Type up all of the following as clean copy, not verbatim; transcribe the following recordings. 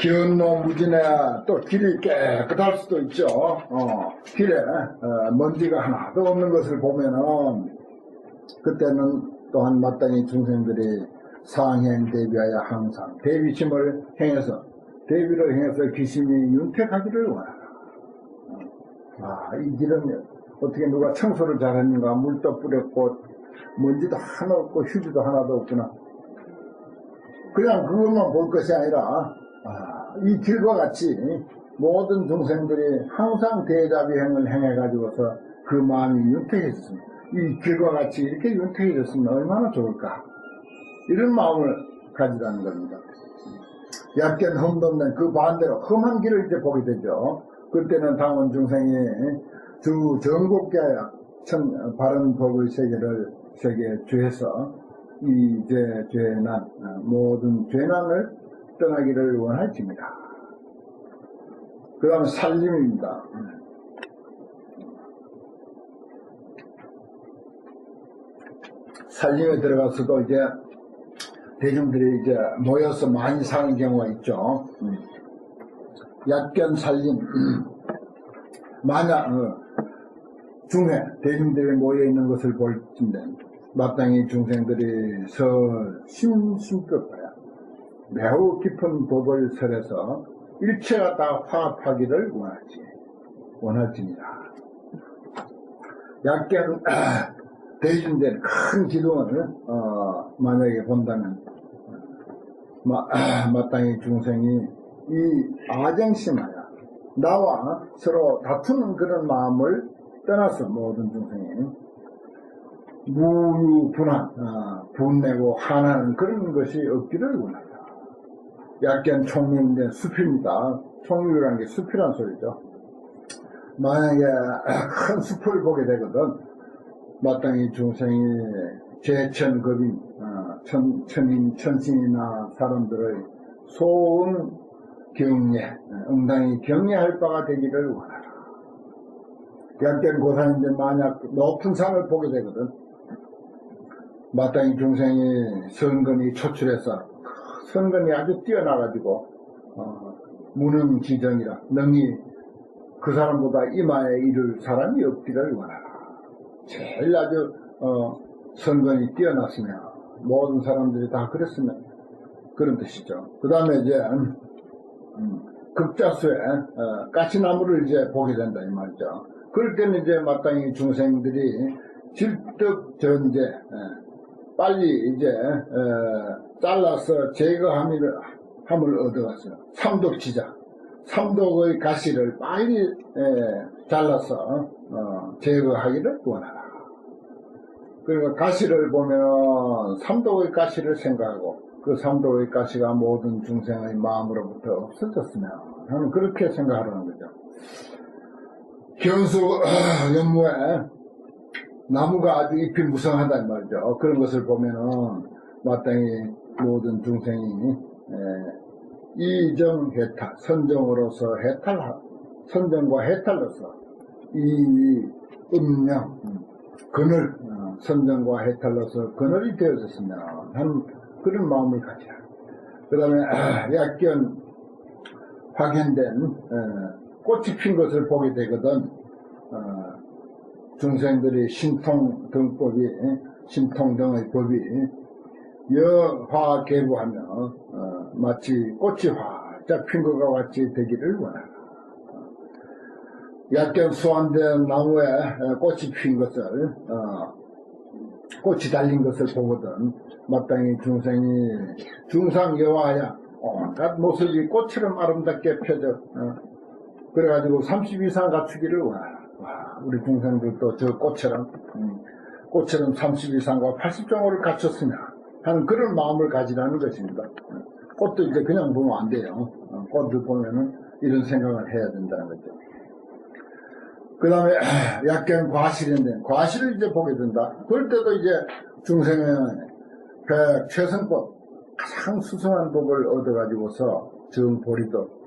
기운노무진에 또 길이 깨끗할 수도 있죠. 길에 먼지가 하나도 없는 것을 보면은 그때는 또한 마땅히 중생들이 상행대비하여 항상 대비심을 행해서 대비를 행해서 기심이 윤택하기를 원하라. 이 길은 어떻게 누가 청소를 잘했는가, 물도 뿌렸고 먼지도 하나 없고 휴지도 하나도 없구나. 그냥 그것만 볼 것이 아니라 이 길과 같이 모든 중생들이 항상 대자비행을 행해가지고서 그 마음이 윤택해졌습니다. 이 길과 같이 이렇게 윤택해졌으면 얼마나 좋을까, 이런 마음을 가지라는 겁니다. 얕겐 험없는 그 반대로 험한 길을 이제 보게 되죠. 그때는 당원 중생이 주 정곡게 바른 법의 세계에 주해서 이 죄난 모든 죄난을 떠나기를 원할지입니다. 그 다음에 살림입니다. 살림에 들어가서도 이제 대중들이 이제 모여서 많이 사는 경우가 있죠. 얕견 살림. 만약 중에 대중들이 모여 있는 것을 볼 텐데 마땅히 중생들이 심심껏 매우 깊은 법을 설해서 일체가 다 화합하기를 원할지니라. 얕견 대중된 큰 기둥을 만약에 본다면 마땅히 중생이 이 아정심하여 나와 서로 다투는 그런 마음을 떠나서 모든 중생이 무유분한 분내고 화나는 그런 것이 없기를 원한다. 얕견 총명된 숲입니다. 총명이라는 게 숲이란 소리죠. 만약에 큰 숲을 보게 되거든 마땅히 중생이 제천급인 천인, 천신이나 사람들의 소음 경례, 응당히 경례할 바가 되기를 원하라. 얕견 고산인데 만약 높은 산을 보게 되거든 마땅히 중생이 선근이 초출해서 선근이 아주 뛰어나가지고 무능 지정이라 능히 그 사람보다 이마에 이를 사람이 없기를 원하라. 제일 아주 선근이 뛰어났으면 모든 사람들이 다 그랬으면 그런 뜻이죠. 그 다음에 이제 극자수에 가시나무를 이제 보게 된다 이 말이죠. 그럴 때는 이제 마땅히 중생들이 질득전제 빨리 이제 잘라서 제거함을 얻어가서 삼독지자 삼독의 가시를 빨리 잘라서 제거하기를 원하라. 그리고 가시를 보면 삼독의 가시를 생각하고 그 삼독의 가시가 모든 중생의 마음으로부터 없어졌으면 저는 그렇게 생각하라는 거죠. 견수 연무에 나무가 아주 잎이 무성하단 말이죠. 그런 것을 보면은 마땅히 모든 중생이 이정해탈 선정으로서 선정과 해탈로서 이 음령 그늘 선정과 해탈로서 그늘이 되어졌으면 하는 그런 마음을 가지라. 그 다음에 얕견 확연된 꽃이 핀 것을 보게 되거든 중생들이 신통 등의 법이 여화개부하며 마치 꽃이 활짝 핀 것과 같이 되기를 원하라. 얕견 수완된 나무에 꽃이 핀 것을 꽃이 달린 것을 보거든 마땅히 중생이 중상여화야 온갖 모습이 꽃처럼 아름답게 펴져 그래가지고 30 이상 갖추기를 원하라. 우리 중생들도 저 꽃처럼 30 이상과 80종을 갖췄으냐 하는 그런 마음을 가지라는 것입니다. 꽃도 이제 그냥 보면 안 돼요. 꽃을 보면은 이런 생각을 해야 된다는 거죠. 그 다음에 얕견 과실인데 과실을 이제 보게 된다. 그럴 때도 이제 중생은 최선법 가장 수승한 법을 얻어가지고서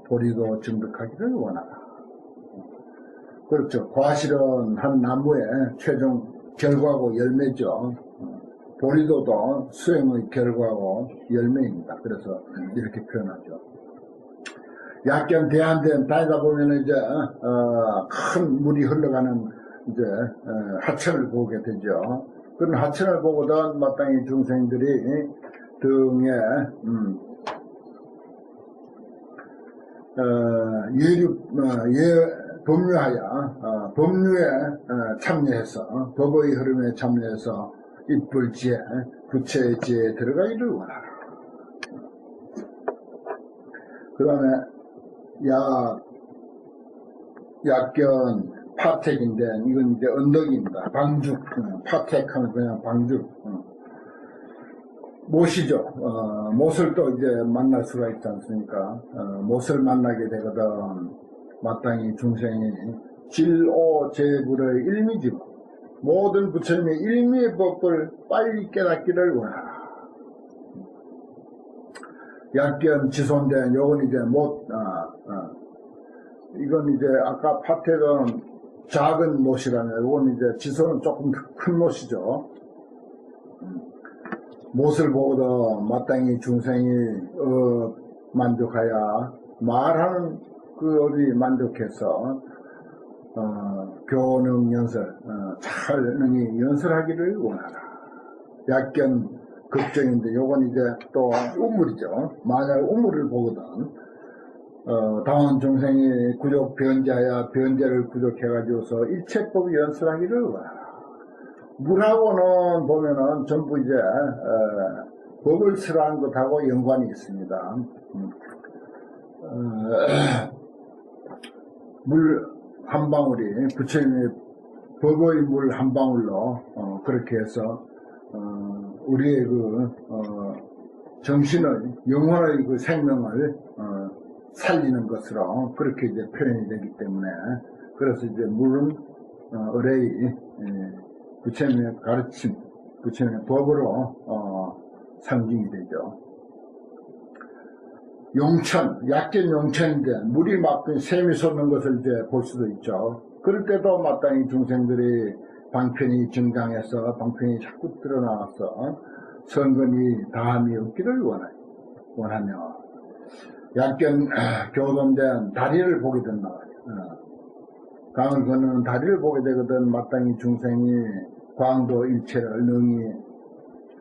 보리도 증득하기를 원하라. 그렇죠. 과실은 한 나무의 최종 결과고 열매죠. 보리도도 수행의 결과고 열매입니다. 그래서 이렇게 표현하죠. 약견 대한대 다니다 보면 이제 큰 물이 흘러가는 이제 하천을 보게 되죠. 그런 하천을 보거든 마땅히 중생들이 등에 법류에 참여해서 법의 흐름에 참여해서 입불지에 부처의지에 들어가기를 원하라. 그 다음에 약견 파택인데 이건 이제 언덕입니다. 방죽 파택하면 그냥 방죽 못이죠. 못을 또 이제 만날 수가 있지 않습니까? 못을 만나게 되거든 마땅히 중생이 질오제불의 일미지법 모든 부처님의 일미의 법을 빨리 깨닫기를 원하라. 약견 지손된 요건 이제 못 이건 이제 아까 파택은 작은 못이라면 요건 이제 지손은 조금 큰 못이죠. 못을 보고도 마땅히 중생이 만족하여 말하는 그 업이 만족해서 교능 연설 잘 능히 연설하기를 원하라. 약견 걱정인데 요건 이제 또 우물이죠. 만약 우물을 보거든 다운 중생이 구족 변제하여 변제를 구족해가지고서 일체법 연설하기를 원하라. 물하고는 보면은 전부 이제 법을 설하는 것하고 연관이 있습니다. 물 한 방울이 부처님의 법의 물 한 방울로 그렇게 해서 우리의 그 정신의 영혼의 그 생명을 살리는 것으로 그렇게 이제 표현이 되기 때문에 그래서 이제 물은 의뢰의 부처님의 가르침, 부처님의 법으로 상징이 되죠. 용천, 약견 용천인데 물이 막 샘이 솟는 것을 이제 볼 수도 있죠. 그럴 때도 마땅히 중생들이 방편이 증강해서 방편이 자꾸 드러나와서 선근이 다함이 없기를 원하며 약견 교동된 다리를 보게 된다. 강을 건너는 다리를 보게 되거든 마땅히 중생이 광도 일체를 능히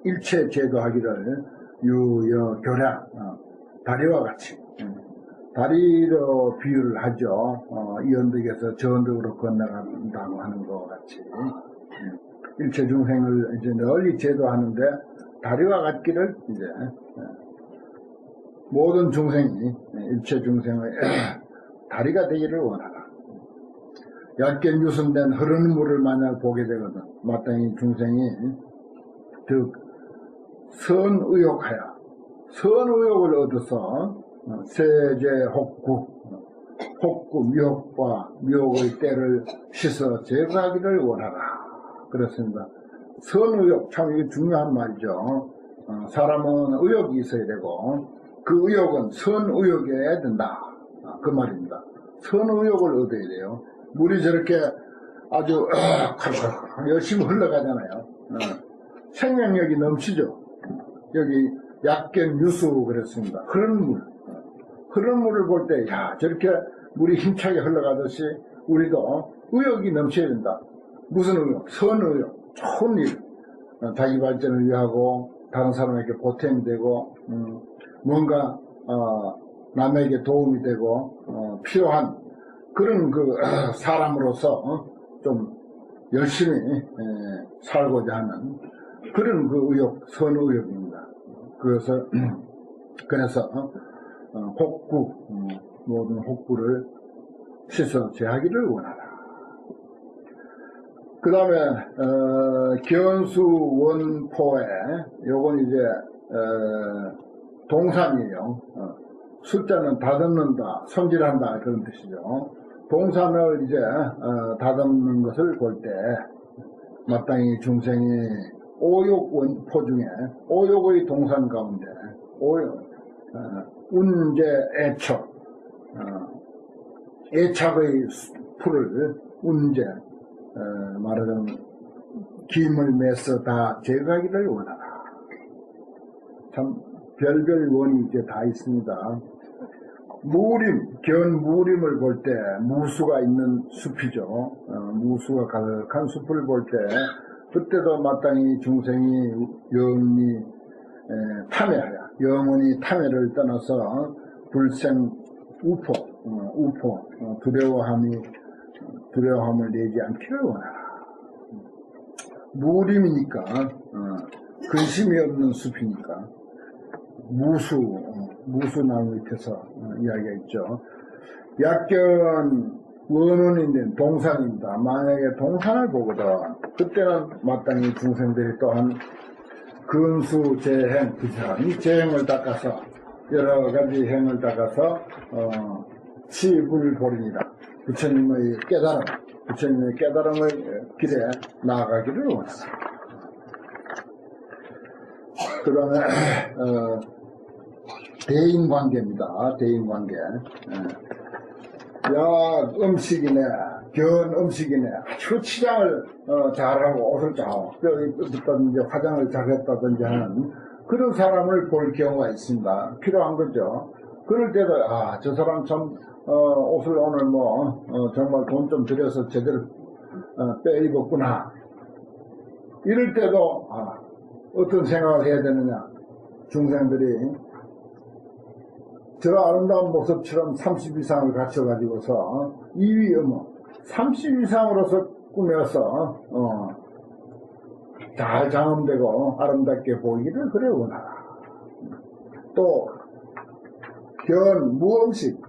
일체 제도하기를 유여교량 다리와 같이 다리로 비유를 하죠. 이 언덕에서 저 언덕으로 건너간다고 하는 것 같이 일체 중생을 이제 널리 제도하는데 다리와 같기를 이제 모든 중생이 일체 중생의 다리가 되기를 원하라. 얕게 유선된 흐르는 물을 만약 보게 되거든 마땅히 중생이 즉 선의욕하여 선의욕을 얻어서 세제 혹구 미혹과 미혹의 때를 씻어 제거하기를 원하라. 그렇습니다. 선의욕 참 이게 중요한 말이죠. 사람은 의욕이 있어야 되고 그 의욕은 선의욕이어야 된다. 그 말입니다. 선의욕을 얻어야 돼요. 물이 저렇게 아주 열심히 흘러가잖아요. 생명력이 넘치죠. 여기 약견 유수 그랬습니다. 흐르는 물을 볼 때 야 저렇게 물이 힘차게 흘러가듯이 우리도 의욕이 넘쳐야 된다. 무슨 의욕? 선의욕, 좋은 일, 자기 발전을 위하고 다른 사람에게 보탬이 되고 뭔가 남에게 도움이 되고 필요한 그런 그 사람으로서 좀 열심히 살고자 하는 그런 그 의욕, 선의욕입니다. 그래서 혹구 모든 혹구를 씻어 제하기를 원하라. 그 다음에 견수 원포에 요건 이제 동산이에요. 숫자는 다듬는다, 손질한다 그런 뜻이죠. 동산을 이제 다듬는 것을 볼 때 마땅히 중생이 오욕원포 중에 오욕의 동산 가운데 운제 애착 애착의 풀을 운제 말하자면 김을 매서 다 제거하기를 원하라. 참 별별 원이 이제 다 있습니다. 무림을 볼 때 무수가 있는 숲이죠. 무수가 가득한 숲을 볼 때 그때도 마땅히 중생이 영원히 탐해를 떠나서 불생 두려움을 내지 않기를 원하라. 무림이니까 근심이 없는 숲이니까 무수나무 밑에서 이야기했죠. 약견 원혼인 동산입니다. 만약에 동산을 보거든 그때는 마땅히 중생들이 또한 근수 재행, 이 재행을 닦아서 여러 가지 행을 닦아서 치불 보리니라. 부처님의 깨달음의 길에 나아가기를 원한다. 그 다음에 대인관계입니다. 대인관계. 음식이네, 견 음식이네, 아주 치장을 잘하고 옷을 잘하고 화장을 잘했다든지 하는 그런 사람을 볼 경우가 있습니다. 필요한 거죠. 그럴 때도 저 사람 참 옷을 오늘 정말 돈 좀 들여서 제대로 빼입었구나. 이럴 때도 어떤 생각을 해야 되느냐. 중생들이 저 아름다운 모습처럼 30 이상을 갖춰가지고서 이위 어머 30 이상으로서 꾸며서 잘 장엄되고 아름답게 보이기를 그래 원하라. 또 무음식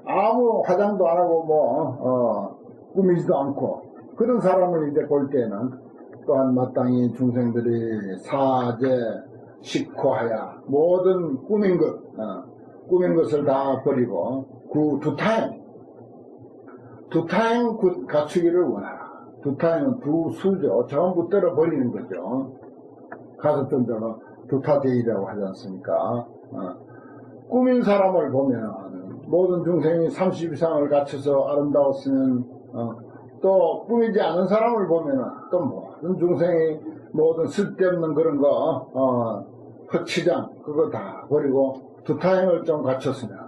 아무 화장도 안 하고 꾸미지도 않고 그런 사람을 이제 볼 때는 또한 마땅히 중생들이 사제 식호하야 모든 꾸민 것을 다 버리고 두타행 갖추기를 원하라. 두타행은 두수죠. 전부 떨어버리는 거죠. 가섭던 데는 두타대이라고 하지 않습니까? 꾸민 사람을 보면 모든 중생이 30 이상을 갖춰서 아름다웠으면 또 꾸미지 않은 사람을 보면 또 모든 중생이 모든 쓸데없는 그런 거 허치장 그거 다 버리고 두타행을 좀 갖췄으면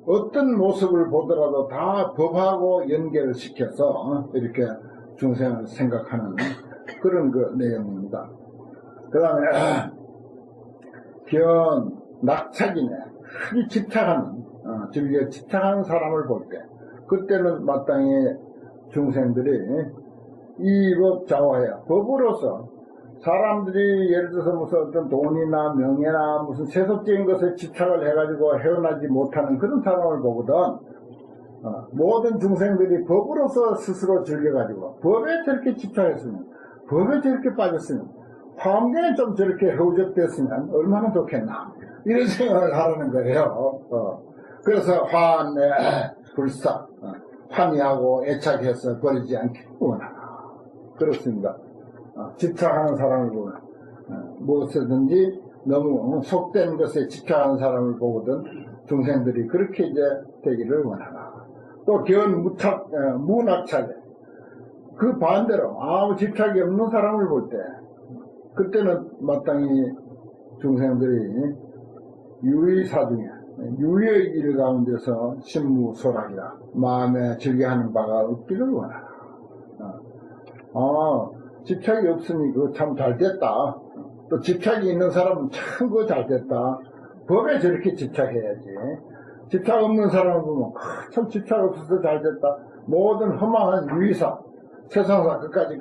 어떤 모습을 보더라도 다 법하고 연계를 시켜서 이렇게 중생을 생각하는 그런 내용입니다. 그 다음에 낙착이네. 아주 집착하는 사람을 볼 때 그때는 마땅히 중생들이 이 법 좌우하여 법으로서 사람들이 예를 들어서 무슨 어떤 돈이나 명예나 무슨 세속적인 것에 집착을 해가지고 헤어나지 못하는 그런 사람을 보거든 모든 중생들이 법으로서 스스로 즐겨가지고 법에 저렇게 집착했으면 법에 저렇게 빠졌으면 환경에 좀 저렇게 허우적됐으면 얼마나 좋겠나 이런 생각을 하라는 거예요. 그래서 환희하고 애착해서 버리지 않기를 원하라. 그렇습니다. 집착하는 사람을 보면 무엇이든지 너무 속된 것에 집착하는 사람을 보거든 중생들이 그렇게 이제 되기를 원하라. 또 무낙착에 그 반대로 아무 집착이 없는 사람을 볼 때 그때는 마땅히 중생들이 유의사중에 유의의 일 가운데서 신무소락이라 마음에 즐겨하는 바가 없기를 원하라. 집착이 없으니 그거 참 잘됐다. 또 집착이 있는 사람은 참 그거 잘됐다. 법에 저렇게 집착해야지. 집착 없는 사람을 보면 참 집착 없어서 잘됐다. 모든 허망한 유의사 세상사 끝까지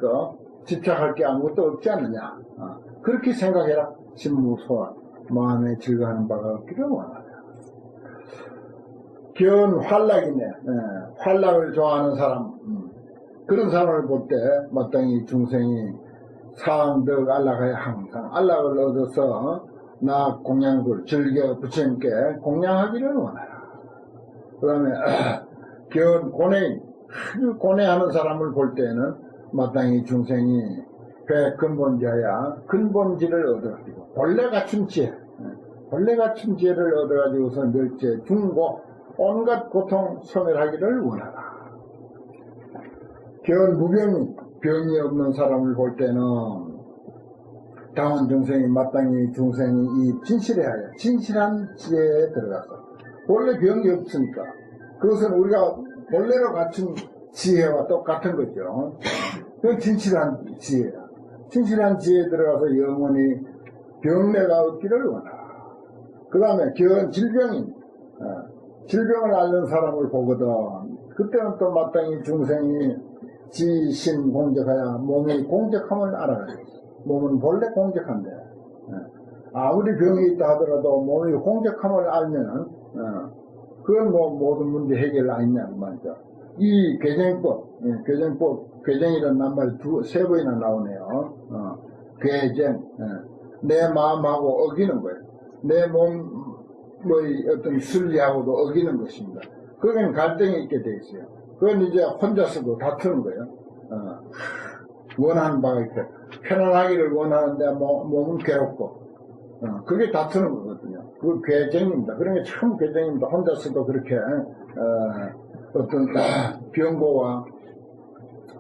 집착할 게 아무것도 없지 않느냐. 그렇게 생각해라. 신무소락 마음에 즐거워하는 바가 없기를 원하라. 환락이네. 환락을 좋아하는 사람 그런 사람을 볼 때 마땅히 중생이 사항덕 안락하여 항상 안락을 얻어서 나 공양불 즐겨 부처님께 공양하기를 원하라. 그 다음에 고뇌인 아주 고뇌하는 사람을 볼 때는 마땅히 중생이 근본지하야 근본지를 얻어가지고 본래 갖춘 지혜를 얻어가지고서 멸제 중고 온갖 고통 소멸하기를 원하라. 무병인 병이 없는 사람을 볼 때는 당원 중생이 마땅히 중생이 이 진실한 지혜에 들어가서 본래 병이 없으니까. 그것은 우리가 본래로 갖춘 지혜와 똑같은 거죠. 그건 진실한 지혜야. 진실한 지혜에 들어가서 영원히 병내가 없기를 원하라. 그 다음에 질병인, 질병을 앓는 사람을 보거든. 그때는 또 마땅히 중생이 지신 공적하여 몸의 공적함을 알아가야지. 몸은 본래 공적한데, 아무리 병이 있다 하더라도 몸의 공적함을 알면은, 그건 뭐 모든 문제 해결 아니냐, 그 말이죠. 이 궤쟁이라는 낱말이 세 번이나 나오네요. 궤쟁, 내 마음하고 어기는 거예요. 내 몸의 어떤 순리하고도 어기는 것입니다. 그건 갈등이 있게 돼 있어요. 그건 이제 혼자서도 다투는 거예요. 원하는 바가 있고, 편안하기를 원하는데 몸은 괴롭고, 그게 다투는 거거든요. 그 궤쟁입니다. 그런 게 참 궤쟁입니다. 혼자서도 그렇게, 어떤 병고와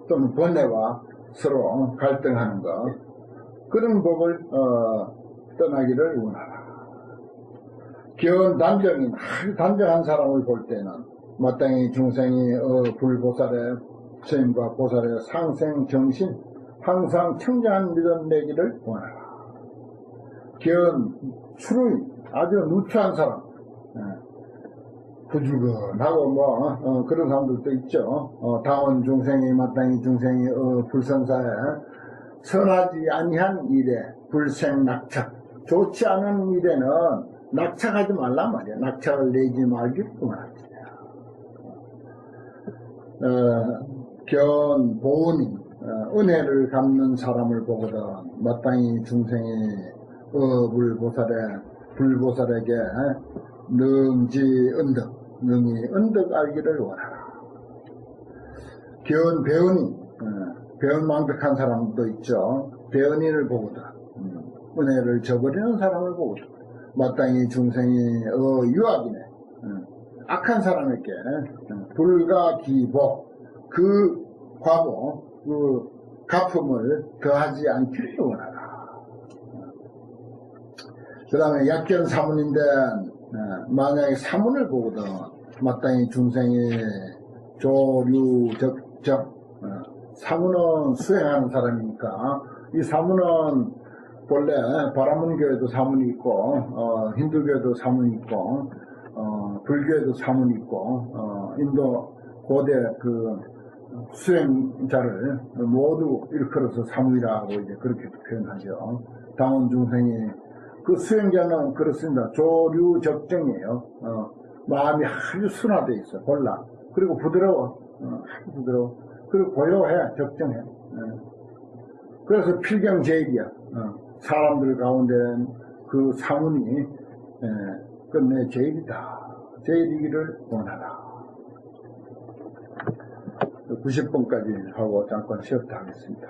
또는 번뇌와 서로 갈등하는 것. 그런 법을, 떠나기를 원하라. 단정인, 아주 단정한 사람을 볼 때는 마땅히 중생이 불보살의 스님과 보살의 상생 정신, 항상 청정한 믿음 내기를 원하라. 추루인, 아주 누추한 사람, 부주근하고 그런 사람들도 있죠. 다원 중생이 마땅히 중생이 불성사에 선하지 아니한 일에 불생 낙착, 좋지 않은 일에는 낙착하지 말란 말이야. 낙착을 내지 말기를 원하지. 보은인, 은혜를 갚는 사람을 보거든 마땅히 중생이 불보살에게 능히 은덕 알기를 원하라. 배은인, 배은망덕한 사람도 있죠. 배은인을 보거든 은혜를 저버리는 사람을 보거든 마땅히 중생이 유학이네. 악한 사람에게 불가기보, 그 과보, 그 갚음을 더하지 않기를 원하라. 그 다음에 약견 사문인데 만약에 사문을 보거든 마땅히 중생이 조류적적, 사문은 수행하는 사람이니까 이 사문은 본래 바라문교에도 사문이 있고 힌두교에도 사문이 있고 불교에도 사문이 있고 인도 고대 그 수행자를 모두 일컬어서 사문이라고 이제 그렇게 표현하죠. 다운 중생이 그 수행자는 그렇습니다. 조류적정이에요. 마음이 아주 순화되어 있어. 볼라. 그리고 부드러워. 아주 부드러워. 그리고 고요해. 적정해. 그래서 필경제일이야. 사람들 가운데 그 사문이 끝내 제일이다. 제일이기를 원하라. 90번까지 하고 잠깐 쉬었다 하겠습니다.